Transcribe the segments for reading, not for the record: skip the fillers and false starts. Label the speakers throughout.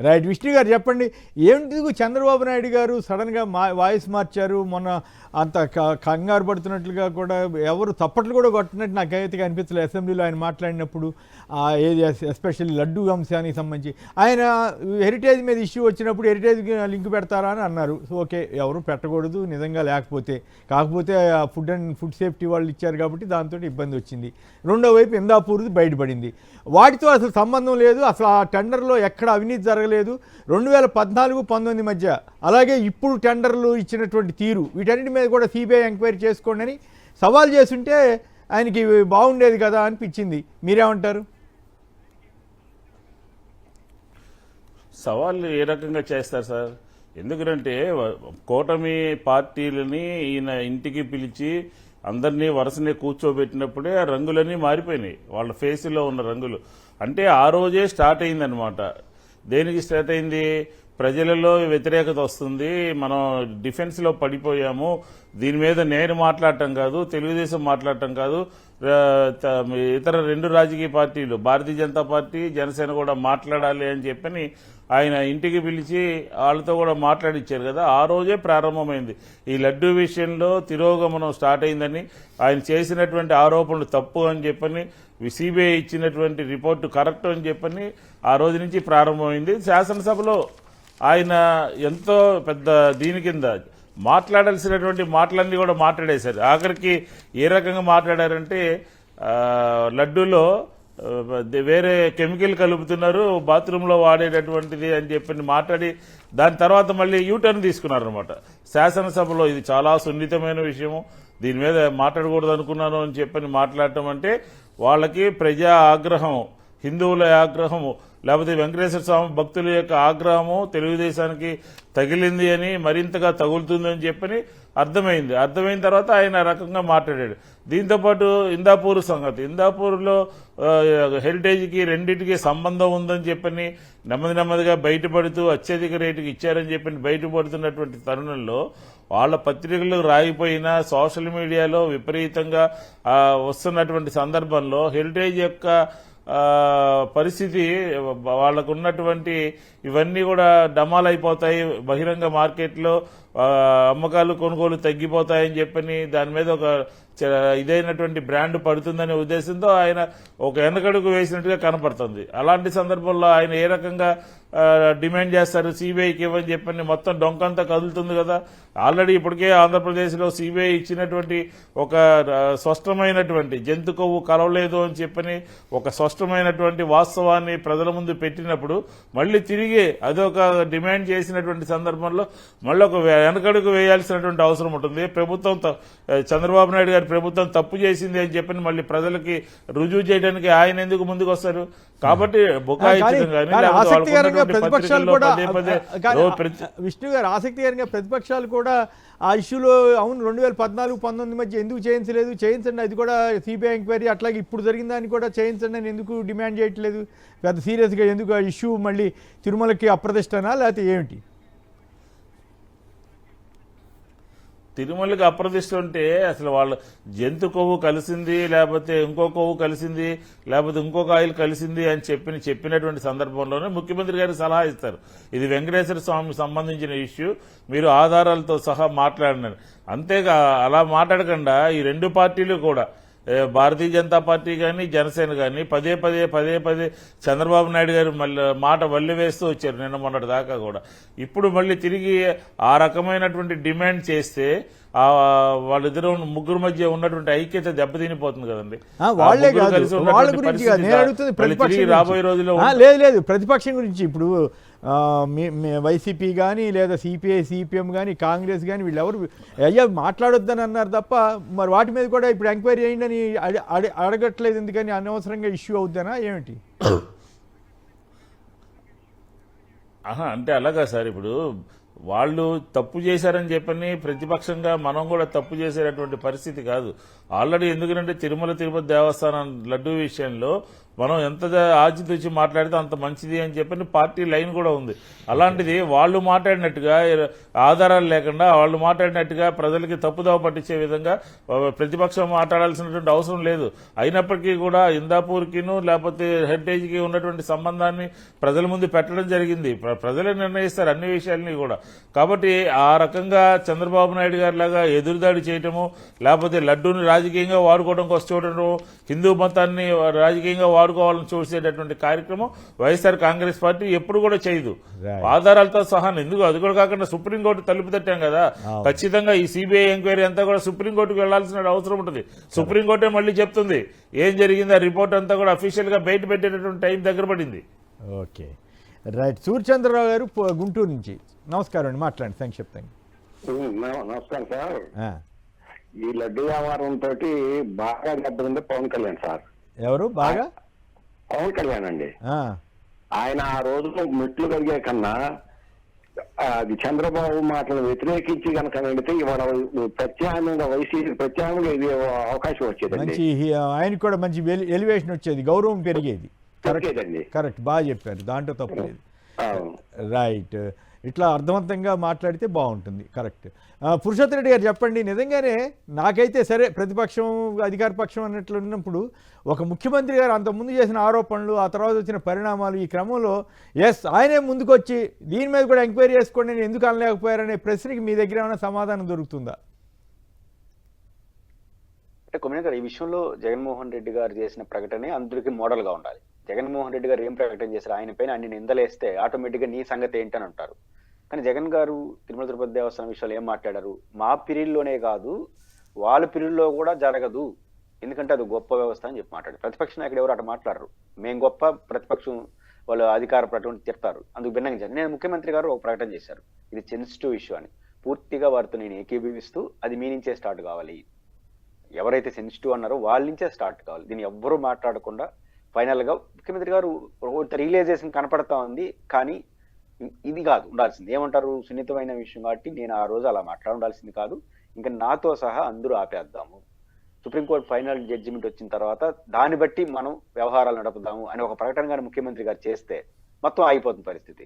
Speaker 1: Right. Vishnu గారు చెప్పండి, ఏమిటికు చంద్రబాబు నాయుడు గారు సడన్గా వాయిస్ మార్చారు? మొన్న అంత కంగారు పడుతున్నట్లుగా కూడా ఎవరు తప్పట్లు కూడా కొట్టినట్టు నాకైతే అనిపించలేదు అసెంబ్లీలో ఆయన మాట్లాడినప్పుడు. ఏది ఎస్పెషల్లీ లడ్డూ అంశానికి సంబంధించి ఆయన హెరిటేజ్ మీద ఇష్యూ వచ్చినప్పుడు హెరిటేజ్కి లింక్ పెడతారా అని అన్నారు. సో ఓకే, ఎవరు పెట్టకూడదు నిజంగా కాకపోతే ఫుడ్ సేఫ్టీ వాళ్ళు ఇచ్చారు కాబట్టి దాంతో ఇబ్బంది వచ్చింది. రెండో వైపు ఇందాపూర్ది బయటపడింది. వాటితో అసలు సంబంధం లేదు, అసలు ఆ టెండర్లో ఎక్కడ అవినీతి జరగలేదు. 2014-19 మధ్య అలాగే ఇప్పుడు టెండర్లు ఇచ్చినటువంటి తీరు వీటన్నిటి మీద కూడా సిబిఐ ఎంక్వైరీ చేసుకోండి అని సవాల్ చేస్తుంటే ఆయనకి బాగుండేది కదా అనిపించింది. మీరేమంటారు?
Speaker 2: సవాళ్ళు ఏ రకంగా చేస్తారు సార్? ఎందుకంటే కూటమి పార్టీలని ఈయన ఇంటికి పిలిచి అందరినీ వరుసనే కూర్చోబెట్టినప్పుడే ఆ రంగులన్నీ మారిపోయినాయి, వాళ్ళ ఫేస్లో ఉన్న రంగులు. అంటే ఆ రోజే స్టార్ట్ అయిందనమాట. దేనికి స్టార్ట్ అయింది? ప్రజలలో వ్యతిరేకత వస్తుంది, మనం డిఫెన్స్లో పడిపోయాము, దీని మీద నేను మాట్లాడటం కాదు, తెలుగుదేశం మాట్లాడటం కాదు, ఇతర రెండు రాజకీయ పార్టీలు భారతీయ జనతా పార్టీ జనసేన కూడా మాట్లాడాలి అని చెప్పని ఆయన ఇంటికి పిలిచి వాళ్ళతో కూడా మాట్లాడిచ్చారు కదా. ఆ రోజే ప్రారంభమైంది ఈ లడ్డూ విషయంలో తిరోగమనం స్టార్ట్ అయిందని, ఆయన చేసినటువంటి ఆరోపణలు తప్పు అని చెప్పని, సిబిఐ ఇచ్చినటువంటి రిపోర్టు కరెక్ట్ అని చెప్పని ఆ రోజు నుంచి ప్రారంభమైంది. శాసనసభలో ఆయన ఎంతో పెద్ద దీని కింద మాట్లాడాల్సినటువంటి మాటలన్నీ కూడా మాట్లాడేశారు. ఆఖరికి ఏ రకంగా మాట్లాడారంటే లడ్డూలో వేరే కెమికల్ కలుపుతున్నారు, బాత్రూంలో వాడేటటువంటిది అని చెప్పి మాట్లాడి దాని తర్వాత మళ్ళీ యూటర్న్ తీసుకున్నారనమాట శాసనసభలో. ఇది చాలా సున్నితమైన విషయము, దీని మీద మాట్లాడకూడదు అనుకున్నాను అని చెప్పని మాట్లాడటం అంటే వాళ్ళకి ప్రజా ఆగ్రహం, హిందువుల ఆగ్రహము, లేకపోతే వెంకటేశ్వర స్వామి భక్తుల యొక్క ఆగ్రహము తెలుగుదేశానికి తగిలింది అని, మరింతగా తగులుతుందని చెప్పని అర్థమైంది. అర్థమైన తర్వాత ఆయన రకంగా మాట్లాడాడు. దీంతోపాటు ఇందాపూర్ సంగతి, ఇందాపూర్లో హెరిటేజ్కి రెండింటికి సంబంధం ఉందని చెప్పని నెమ్మదిగా బయటపడుతూ అత్యధిక రేటుకి ఇచ్చారని చెప్పని బయటపడుతున్నటువంటి తరుణంలో వాళ్ళ పత్రికలు రాయిపోయినా సోషల్ మీడియాలో విపరీతంగా వస్తున్నటువంటి సందర్భంలో హెరిటేజ్ యొక్క పరిస్థితి, వాళ్ళకు ఉన్నటువంటి ఇవన్నీ కూడా డమాలైపోతాయి, బహిరంగ మార్కెట్లో అమ్మకాలు కొనుగోలు తగ్గిపోతాయని చెప్పని దాని మీద ఒక ఇదైనటువంటి బ్రాండ్ పడుతుందనే ఉద్దేశంతో ఆయన ఒక వెనకడుగు వేసినట్టుగా కనపడుతుంది. అలాంటి సందర్భంలో ఆయన ఏ రకంగా డిమాండ్ చేస్తారు సిబిఐకి ఇవ్వని చెప్పని మొత్తం డొంకంతా కదులుతుంది కదా. ఆల్రెడీ ఇప్పటికే ఆంధ్రప్రదేశ్లో సిబిఐ ఇచ్చినటువంటి ఒక స్పష్టమైనటువంటి జంతు కొవ్వు కలవలేదు అని చెప్పని ఒక స్పష్టమైనటువంటి వాస్తవాన్ని ప్రజల ముందు పెట్టినప్పుడు మళ్ళీ తిరిగి అదొక డిమాండ్ చేసినటువంటి సందర్భంలో మళ్ళీ ఒక వెనకడుగు వేయాల్సినటువంటి అవసరం ఉంటుంది. ప్రభుత్వం చంద్రబాబు నాయుడు గారి ప్రభుత్వం తప్పు చేసింది అని చెప్పని మళ్ళీ ప్రజలకి రుజువు చేయడానికి ఆయన ఎందుకు ముందుకు వస్తారు? కాబట్టి బుకాయించడం
Speaker 1: విష్ణు గారు ఆసక్తికరంగా ప్రతిపక్షాలు కూడా ఆ ఇష్యూలో అవును 2014-19 మధ్య ఎందుకు చేయించండి, అది కూడా సిబిఐ ఎంక్వైరీ అట్లాగే ఇప్పుడు జరిగిన దాన్ని కూడా చేయించండి అని ఎందుకు డిమాండ్ చేయట్లేదు? పెద్ద సీరియస్గా ఎందుకు ఆ ఇష్యూ మళ్ళీ తిరుమలకి అప్రతిష్టనా లేకపోతే ఏమిటి?
Speaker 2: తిరుమలకి అప్రతిష్ట ఉంటే అసలు వాళ్ళ జంతు కొవ్వు కలిసింది, లేకపోతే ఇంకో కొవ్వు కలిసింది, లేకపోతే ఇంకొక ఆయిల్ కలిసింది అని చెప్పినటువంటి సందర్భంలోనే ముఖ్యమంత్రి గారికి సలహా ఇస్తారు. ఇది వెంకటేశ్వర స్వామికి సంబంధించిన ఇష్యూ, మీరు ఆధారాలతో సహా మాట్లాడినారు. అంతేగా అలా మాట్లాడకుండా ఈ రెండు పార్టీలు కూడా భారతీయ జనతా పార్టీ కానీ జనసేన కానీ పదే పదే చంద్రబాబు నాయుడు గారు మళ్ళీ మాట వల్లి వేస్తూ వచ్చారు నిన్న మొన్నటి దాకా కూడా. ఇప్పుడు మళ్ళీ తిరిగి ఆ రకమైనటువంటి డిమాండ్ చేస్తే వాళ్ళిద్దరు ముగ్గురు మధ్య ఉన్నటువంటి ఐక్యత దెబ్బతినిపోతుంది కదండి.
Speaker 1: వాళ్లే కాదు, వాళ్ళ గురించి నేను అడుగుతుంది
Speaker 2: రాబోయే రోజుల్లో
Speaker 1: లేదు ప్రతిపక్షం గురించి. ఇప్పుడు వైసీపీ కానీ లేదా సిపిఐ సిపిఎం కానీ కాంగ్రెస్ కానీ వీళ్ళెవరు అయ్యా మాట్లాడొద్దని అన్నారు తప్ప మరి వాటి మీద కూడా ఇప్పుడు ఎంక్వైరీ చేయండి అని అడగట్లేదు. ఎందుకని అనవసరంగా ఇష్యూ అవుద్దనా ఏమిటి?
Speaker 2: అంటే అలాగా సార్, ఇప్పుడు వాళ్ళు తప్పు చేశారని చెప్పని ప్రతిపక్షంగా మనం కూడా తప్పు చేసేటటువంటి పరిస్థితి కాదు. ఆల్రెడీ ఎందుకంటే తిరుపతి దేవస్థానం లడ్డూ విషయంలో మనం ఎంత ఆచితూచి మాట్లాడితే అంత మంచిది అని చెప్పని పార్టీ లైన్ కూడా ఉంది. అలాంటిది వాళ్ళు మాట్లాడినట్టుగా ఆధారాలు లేకుండా వాళ్ళు మాట్లాడినట్టుగా ప్రజలకి తప్పుదోవ పట్టించే విధంగా ప్రతిపక్షం మాట్లాడాల్సినటువంటి అవసరం లేదు. అయినప్పటికీ కూడా ఇందాపూర్కిను లేకపోతే హెరిటేజ్కి ఉన్నటువంటి సంబంధాన్ని ప్రజల ముందు పెట్టడం జరిగింది. ప్రజలే నిర్ణయిస్తారు అన్ని విషయాల్ని కూడా. కాబట్టి ఆ రకంగా చంద్రబాబు నాయుడు గారి లాగా ఎదురుదాడి చేయటము, లేకపోతే లడ్డూని రాజకీయంగా వాడుకోవడం కోసం చూడటం, హిందూ మతాన్ని రాజకీయంగా వాడుకోవాలని చూసేటటువంటి కార్యక్రమం వైఎస్ఆర్ కాంగ్రెస్ పార్టీ ఎప్పుడు కూడా చేయదు. ఆధారాలతో సహా ఎందుకు అది కూడా కాకుండా సుప్రీంకోర్టు తలుపు తట్టాం కదా, ఖచ్చితంగా ఈ సిబిఐ ఎంక్వైరీ అంతా కూడా సుప్రీంకోర్టుకు వెళ్లాల్సిన అవసరం ఉంటుంది. సుప్రీంకోర్టే మళ్ళీ చెప్తుంది ఏం జరిగింది, ఆ రిపోర్ట్ అంతా కూడా అఫీషియల్ గా బయట పెట్టేటటువంటి టైం దగ్గర పడింది.
Speaker 1: Okay right. సూర్యచంద్రరావు గారు గుంటూరు నుంచి, నమస్కారం అండి, మాట్లాడండి సంక్షిప్తంగా.
Speaker 3: నమస్కారం సార్. ఈ లడ్డు వ్యవహారం తోటి బాగా దెబ్బతింది పవన్ కళ్యాణ్ సార్.
Speaker 1: ఎవరు బాగా?
Speaker 3: పవన్ కళ్యాణ్ అండి. ఆయన ఆ రోజులో మెట్లు కలిగే కన్నా అది చంద్రబాబు మాటలు వ్యతిరేకించి కనుక నడితే ఇవాళ ప్రత్యామ్నాయంగా వైసీపీ ప్రత్యామ్నాయంగా ఇది అవకాశం వచ్చేదండి.
Speaker 1: ఆయనకు కూడా మంచి ఎలివేషన్ వచ్చేది, గౌరవం పెరిగేది. కరెక్ట్, బాగా చెప్పారు, దాంట్లో తప్పు లేదు. రైట్, ఇట్లా అర్థవంతంగా మాట్లాడితే బాగుంటుంది. కరెక్ట్. పురుషోత్తమ రెడ్డి గారు చెప్పండి. నిజంగానే నాకైతే సరే ప్రతిపక్షం అధికార పక్షం అన్నట్లు ఉన్నప్పుడు ఒక ముఖ్యమంత్రి గారు అంతకుముందు చేసిన ఆరోపణలు, ఆ తర్వాత వచ్చిన పరిణామాలు, ఈ క్రమంలో ఆయనే ముందుకొచ్చి దీని మీద కూడా ఎంక్వైరీ చేసుకోండి నేను ఎందుకు అనలేకపోయారనే ప్రశ్నకి మీ దగ్గర ఏమైనా సమాధానం దొరుకుతుందా?
Speaker 4: అంటే కొమ్మినేని గారు, ఈ విషయంలో జగన్మోహన్ రెడ్డి గారు చేసిన ప్రకటనే అందరికీ మోడల్గా ఉండాలి. జగన్మోహన్ రెడ్డి గారు ఏం ప్రకటన చేశారు, ఆయన పైన అన్ని నిందలేస్తే ఆటోమేటిక్గా నీ సంగతి ఏంటని అంటారు. కానీ జగన్ గారు తిరుపతి దేవస్థానం విషయాలు ఏం మాట్లాడారు, మా పీరియడ్లోనే కాదు వాళ్ళ పీరియడ్లో కూడా జరగదు, ఎందుకంటే అది గొప్ప వ్యవస్థ అని చెప్పి మాట్లాడారు. ప్రతిపక్ష నాయకుడు ఎవరు అటు మాట్లాడరు, మేము గొప్ప, ప్రతిపక్షం వాళ్ళు అధికార ప్రకటన తిడతారు. అందుకు భిన్నంగా నేను ముఖ్యమంత్రి గారు ఒక ప్రకటన చేశారు, ఇది సెన్సిటివ్ ఇష్యూ అని. పూర్తిగా వారితో నేను ఏకీభవిస్తూ అది మీ నుంచే స్టార్ట్ కావాలి, ఎవరైతే సెన్సిటివ్ అన్నారో వాళ్ళ నుంచే స్టార్ట్ కావాలి, దీన్ని ఎవ్వరూ మాట్లాడకుండా ఫైనల్ గా ముఖ్యమంత్రి గారు రియలైజేషన్ కనపడతా ఉంది. కానీ ఇది కాదు ఉండాల్సింది, ఏమంటారు, సున్నితమైన విషయం కాబట్టి నేను ఆ రోజు అలా మాట్లాడాల్సింది కాదు, ఇంకా నాతో సహా అందరూ ఆపేద్దాము, సుప్రీంకోర్టు ఫైనల్ జడ్జిమెంట్ వచ్చిన తర్వాత దాన్ని బట్టి మనం వ్యవహారాలు నడుపుదాము అని ఒక ప్రకటన గారు ముఖ్యమంత్రి గారు చేస్తే మొత్తం ఆగిపోతుంది పరిస్థితి.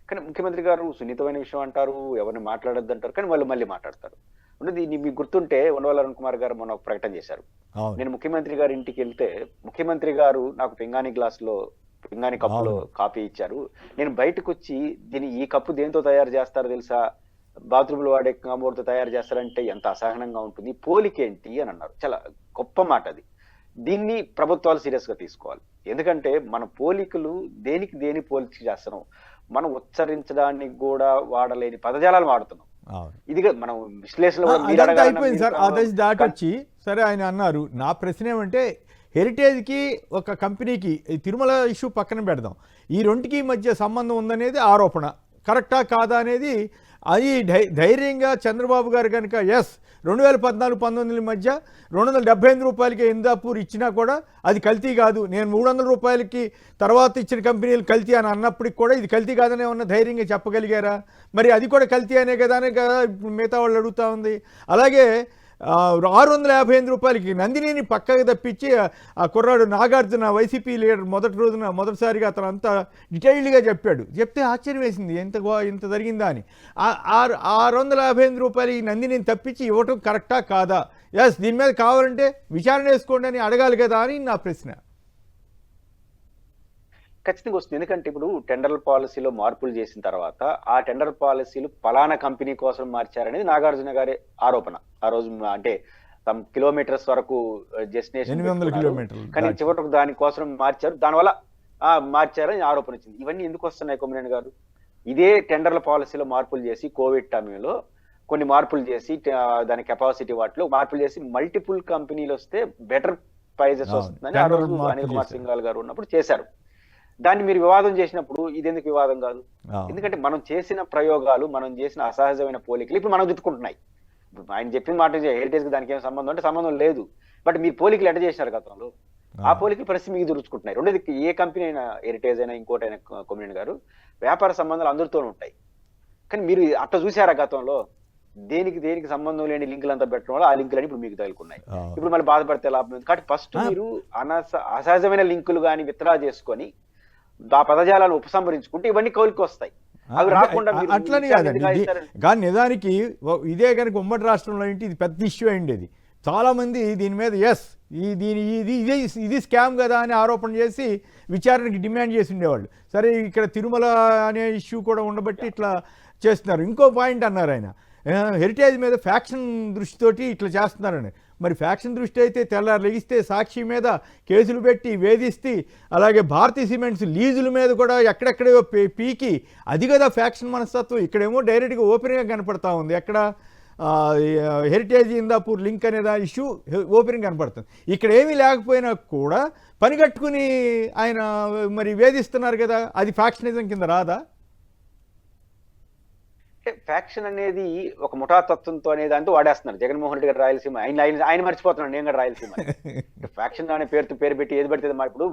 Speaker 4: కానీ ముఖ్యమంత్రి గారు సున్నితమైన విషయం అంటారు, ఎవరిని మాట్లాడొద్దు అంటారు, కానీ వాళ్ళు మళ్ళీ మాట్లాడతారు. దీన్ని మీకు గుర్తుంటే ఉండవల్లి అరుణ్ కుమార్ గారు మొన్న ఒక ప్రకటన చేశారు, నేను ముఖ్యమంత్రి గారి ఇంటికి వెళ్తే ముఖ్యమంత్రి గారు నాకు పింగాణి కప్పులో కాఫీ ఇచ్చారు, నేను బయటకు వచ్చి ఈ కప్పు దేంతో తయారు చేస్తారో తెలుసా, బాత్రూంలో వాడే కాంబోర్డ్తో తయారు చేస్తారంటే ఎంత అసహనంగా ఉంటుంది, పోలికేంటి అని అన్నారు. చాలా గొప్ప మాట అది. దీన్ని ప్రభుత్వాలు సీరియస్ గా తీసుకోవాలి. ఎందుకంటే మన పోలికలు దేని పోలిక చేస్తున్నాం, మనం ఉచ్చరించడానికి కూడా వాడలేని పదజాలాలు వాడుతున్నాం. ఇది మనం విశ్లేషణ
Speaker 1: అయిపోయింది సార్. ఆ దశ దాటొచ్చి సరే ఆయన అన్నారు. నా ప్రశ్న ఏమంటే హెరిటేజ్కి ఒక కంపెనీకి తిరుమల ఇష్యూ పక్కన పెడదాం, ఈ రెండుకి మధ్య సంబంధం ఉందనేది ఆరోపణ, కరెక్టా కాదా అనేది అది ధైర్యంగా చంద్రబాబు గారు కనుక 2014-19 మధ్య 278 రూపాయలకి ఇందాపూర్ ఇచ్చినా కూడా అది కల్తీ కాదు, నేను 300 రూపాయలకి తర్వాత ఇచ్చిన కంపెనీలు కల్తీ అని అన్నప్పటికి కూడా ఇది కల్తీ కాదనే ఉన్న ధైర్యంగా చెప్పగలిగారా? మరి అది కూడా కల్తీ అనే కదా మిగతా వాళ్ళు అడుగుతా ఉంది. అలాగే 658 రూపాయలకి నందినిని పక్కకు తప్పించి ఆ కుర్రాడు నాగార్జున వైసీపీ లీడర్ మొదటిసారిగా అతను అంతా డీటెయిల్డ్గా చెప్తే ఆశ్చర్యం వేసింది, ఇంత జరిగిందా అని. 658 రూపాయలు ఈ నందినిని తప్పించి ఇవ్వటం కరెక్టా కాదా? దీని మీద కావాలంటే విచారణ వేసుకోండి అని అడగాలి కదా అని నా ప్రశ్న.
Speaker 4: ఖచ్చితంగా వస్తుంది. ఎందుకంటే ఇప్పుడు టెండర్ పాలసీలో మార్పులు చేసిన తర్వాత ఆ టెండర్ పాలసీలు పలానా కంపెనీ కోసం మార్చారనేది నాగార్జున గారి ఆరోపణ. ఆ రోజు అంటే కిలోమీటర్స్ వరకు డెస్టినేషన్, కానీ చివరకు దానికోసం మార్చారు, దానివల్ల మార్చారని ఆరోపణ వచ్చింది. ఇవన్నీ ఎందుకు వస్తున్నాయి కొమ్మినేని గారు? ఇదే టెండర్ల పాలసీలో మార్పులు చేసి కోవిడ్ టైంలో కొన్ని మార్పులు చేసి దాని కెపాసిటీ వాటిలో మార్పులు చేసి మల్టిపుల్ కంపెనీలు వస్తే బెటర్ ప్రైజెస్ వస్తుందని ఆ రోజు అనిల్ కుమార్ సింఘాల్ గారు ఉన్నప్పుడు చేశారు. దాన్ని మీరు వివాదం చేసినప్పుడు ఇది ఎందుకు వివాదం కాదు? ఎందుకంటే మనం చేసిన ప్రయోగాలు, మనం చేసిన అసహజమైన పోలికలు ఇప్పుడు మనం దిట్టుకుంటున్నాయి. ఆయన చెప్పిన మాట హెరిటేజ్ కి దానికి ఏం సంబంధం అంటే సంబంధం లేదు, బట్ మీరు పోలికలు ఎట్ట చేసినారు గతంలో, ఆ పోలికలు పరిస్థితి మీకు దురుచుకుంటున్నాయి. రెండోది, ఏ కంపెనీ అయినా హెరిటేజ్ అయినా ఇంకోటైనా కొమ్మినేని గారు, వ్యాపార సంబంధాలు అందరితో ఉంటాయి, కానీ మీరు అట్లా చూసారా గతంలో? దేనికి సంబంధం లేని లింకులు అంతా పెట్టడం వల్ల ఆ లింకులని ఇప్పుడు మీకు తగులుకున్నాయి. ఇప్పుడు మళ్ళీ బాధపడితే లాభం ఉంది. కాబట్టి ఫస్ట్ మీరు అసహజమైన లింకులు కానీ విత్డ్రా చేసుకొని ఆ పదజాలను ఉపసంహరించుకుంటే ఇవన్నీ కౌలికి వస్తాయి. అవి రాకుండా మీరు
Speaker 1: అట్లని కాదండి కానీ నిజానికి ఇదే కనుక ఉమ్మడి రాష్ట్రంలో ఏంటి ఇది పెద్ద ఇష్యూ అయిండేది. చాలామంది దీని మీద ఇది స్కామ్ కదా అని ఆరోపణ చేసి విచారణకి డిమాండ్ చేసి ఉండేవాళ్ళు. సరే ఇక్కడ తిరుమల అనే ఇష్యూ కూడా ఉండబట్టి ఇట్లా చేస్తున్నారు. ఇంకో పాయింట్ అన్నారు ఆయన, హెరిటేజ్ మీద ఫ్యాక్షన్ దృష్టితోటి ఇట్లా చేస్తున్నారని. మరి ఫ్యాక్షన్ దృష్టి అయితే తెల్లారు లెగిస్తే సాక్షి మీద కేసులు పెట్టి వేధిస్తే, అలాగే భారతీయ సిమెంట్స్ లీజుల మీద కూడా ఎక్కడెక్కడో పీకి, అది కదా ఫ్యాక్షన్ మనస్తత్వం. ఇక్కడేమో డైరెక్ట్గా ఓపెన్గా కనపడతా ఉంది. ఎక్కడ హెరిటేజ్ ఇందాపూర్ లింక్ అనేది ఇష్యూ ఓపెనింగ్ కనపడుతుంది. ఇక్కడ ఏమీ లేకపోయినా కూడా పని కట్టుకుని ఆయన మరి వేధిస్తున్నారు కదా, అది ఫ్యాక్షనిజం కింద రాదా?
Speaker 4: ఫ్యాక్షన్ అనేది ఒక ముఠా తత్వంతో అనేది అంటూ వాడేస్తున్నారు. జగన్మోహన్ రెడ్డి గారు రాయలసీమ, ఆయన మర్చిపోతున్నాడు నేను కూడా రాయలసీమ. ఫ్యాక్షన్ అనే పేరు పెట్టి ఏది పడితే ఇప్పుడు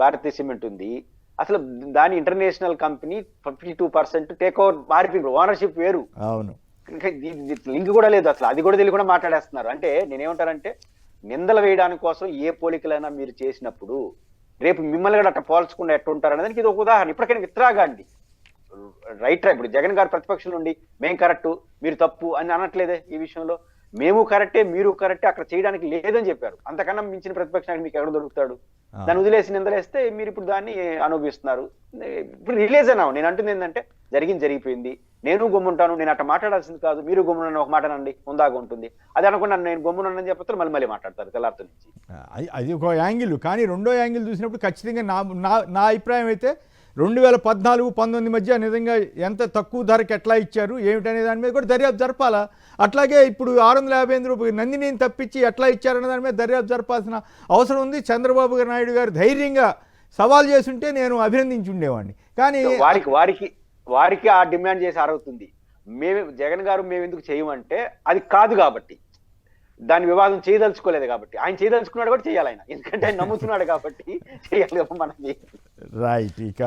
Speaker 4: భారతీయ సిమెంట్ ఉంది, అసలు దాని ఇంటర్నేషనల్ కంపెనీ 52% టేక్ ఓవర్ మారిపోయింది, ఓనర్షిప్ వేరు.
Speaker 1: అవును,
Speaker 4: లింక్ కూడా లేదు అసలు, అది కూడా తెలియకుండా మాట్లాడేస్తున్నారు. అంటే నేనేమంటానంటే నిందలు వేయడానికి కోసం ఏ పోలికలైనా మీరు చేసినప్పుడు రేపు మిమ్మల్ని కూడా అట్లా పోల్చకుండా ఎట్టుంటారు అనేది ఇది ఒక ఉదాహరణ. ఇప్పటికైనా విత్డ్రాగాండి. రైట్ ఇప్పుడు జగన్ గారు ప్రతిపక్షం నుండి మేం కరెక్ట్ మీరు తప్పు అని అనట్లేదే. ఈ విషయంలో మేము కరెక్టే మీరు కరెక్టే, అక్కడ చేయడానికి లేదని చెప్పారు. అంతకన్నా మించిన ప్రతిపక్షానికి మీకు ఎక్కడ దొరుకుతాడు? దాన్ని వదిలేసి నిందలేస్తే మీరు ఇప్పుడు దాన్ని అనుభవిస్తున్నారు. ఇప్పుడు రిలీజ్ అయినా నేను అంటుంది ఏంటంటే జరిగిపోయింది, నేను గమ్ముంటాను, నేను అట్లా మాట్లాడాల్సింది కాదు, మీరు గమ్మునని ఒక మాట అనండి ముందాగా ఉంటుంది. అది అనుకున్నా నేను గమ్మునని చెప్పితే మళ్ళీ మాట్లాడతారు తెల్లారితో నుంచి.
Speaker 1: అది ఒక యాంగిల్. కానీ రెండో యాంగిల్ చూసినప్పుడు ఖచ్చితంగా నా అభిప్రాయం అయితే 2014-19 మధ్య నిజంగా ఎంత తక్కువ ధరకి ఎట్లా ఇచ్చారు ఏమిటనే దాని మీద కూడా దర్యాప్తు జరపాలా. అట్లాగే ఇప్పుడు 658 రూపాయలు నందినిని తప్పించి ఎట్లా ఇచ్చారనే దాని మీద దర్యాప్తు జరపాల్సిన అవసరం ఉంది. చంద్రబాబు నాయుడు గారు ధైర్యంగా సవాల్ చేస్తుంటే నేను అభినందించి ఉండేవాడిని. కానీ
Speaker 4: వారికి ఆ డిమాండ్ చేసి అర్హతుంది. జగన్ గారు మేము ఎందుకు చేయమంటే అది కాదు కాబట్టి, దాని వివాదం చేయదలుచుకోలేదు కాబట్టి, ఆయన చేయదలుచుకున్నాడు కాబట్టి చేయాలి ఆయన, ఎందుకంటే ఆయన నమ్ముతున్నాడు కాబట్టి చేయాలి మనకి.
Speaker 1: రైట్. ఇక